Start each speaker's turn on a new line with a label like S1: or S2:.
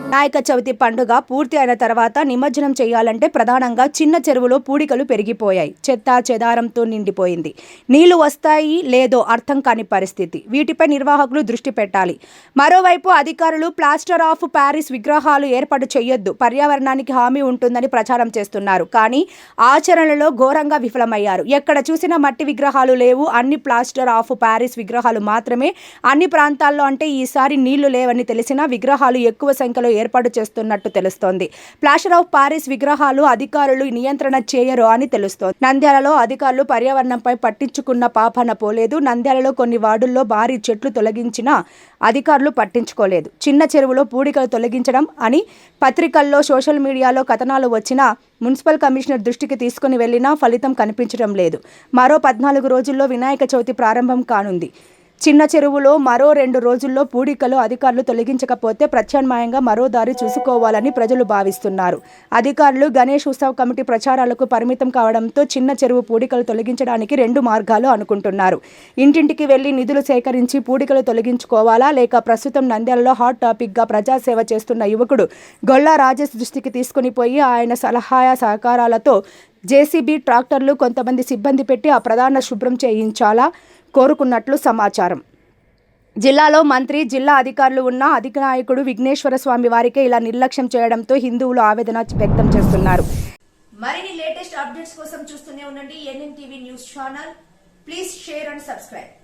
S1: వినాయక చవితి పండుగ పూర్తి అయిన తర్వాత నిమజ్జనం చేయాలంటే ప్రధానంగా చిన్న చెరువులో పూడికలు పెరిగిపోయాయి. చెత్త చెదారంతో నిండిపోయింది. నీళ్లు వస్తాయి లేదో అర్థం కాని పరిస్థితి. వీటిపై నిర్వాహకులు దృష్టి పెట్టాలి. మరోవైపు అధికారులు ప్లాస్టర్ ఆఫ్ ప్యారిస్ విగ్రహాలు ఏర్పాటు చేయొద్దు, పర్యావరణానికి హామీ ఉంటుందని ప్రచారం చేస్తున్నారు. కానీ ఆచరణలో ఘోరంగా విఫలమయ్యారు. ఎక్కడ చూసినా మట్టి విగ్రహాలు లేవు, అన్ని ప్లాస్టర్ ఆఫ్ ప్యారిస్ విగ్రహాలు మాత్రమే. అన్ని ప్రాంతాల్లో అంటే ఈసారి నీళ్లు లేవని తెలిసినా విగ్రహాలు ఎక్కువ సంఖ్యలో ఏర్పాటు చేస్తున్నట్టు తెలుస్తోంది. ప్లాస్టర్ ఆఫ్ ప్యారిస్ విగ్రహాలు అధికారులు నియంత్రణ చేయరు అని తెలుస్తోంది. నంద్యాలలో అధికారులు పర్యావరణంపై పట్టించుకున్న పాపాన పోలేదు. నంద్యాలలో కొన్ని వార్డుల్లో భారీ చెట్లు తొలగించినా అధికారులు పట్టించుకోలేదు. చిన్న చెరువులో పూడికలు తొలగించడం అని పత్రికల్లో సోషల్ మీడియాలో కథనాలు వచ్చినా మున్సిపల్ కమిషనర్ దృష్టికి తీసుకుని వెళ్లినా ఫలితం కనిపించడం లేదు. మరో 14 రోజుల్లో వినాయక చవితి ప్రారంభం కానుంది. చిన్న చెరువులో మరో 2 రోజుల్లో పూడికలు అధికారులు తొలగించకపోతే ప్రత్యామ్నాయంగా మరో దారి చూసుకోవాలని ప్రజలు భావిస్తున్నారు. అధికారులు గణేష్ ఉత్సవ్ కమిటీ ప్రచారాలకు పరిమితం కావడంతో చిన్న చెరువు పూడికలు తొలగించడానికి 2 మార్గాలు అనుకుంటున్నారు. ఇంటింటికి వెళ్లి నిధులు సేకరించి పూడికలు తొలగించుకోవాలా, లేక ప్రస్తుతం నంద్యాలలో హాట్ టాపిక్గా ప్రజాసేవ చేస్తున్న యువకుడు గొల్లా రాజేష్ దృష్టికి తీసుకుని పోయి ఆయన సలహా సహకారాలతో జేసీబీ ట్రాక్టర్లు కొంతమంది సిబ్బంది పెట్టి ఆ ప్రధాన శుభ్రం చేయించాలా కోరుకున్నట్లు సమాచారం. జిల్లాలో మంత్రి, జిల్లా అధికారులు ఉన్న అధినాయకుడు విఘ్నేశ్వర స్వామి వారికే ఇలా నిర్లక్ష్యం చేయడంతో హిందువులు ఆవేదన వ్యక్తం చేస్తున్నారు.
S2: మరిన్ని లేటెస్ట్ అప్డేట్స్ కోసం చూస్తూనే ఉండండి NNTV news channel. Please share and subscribe.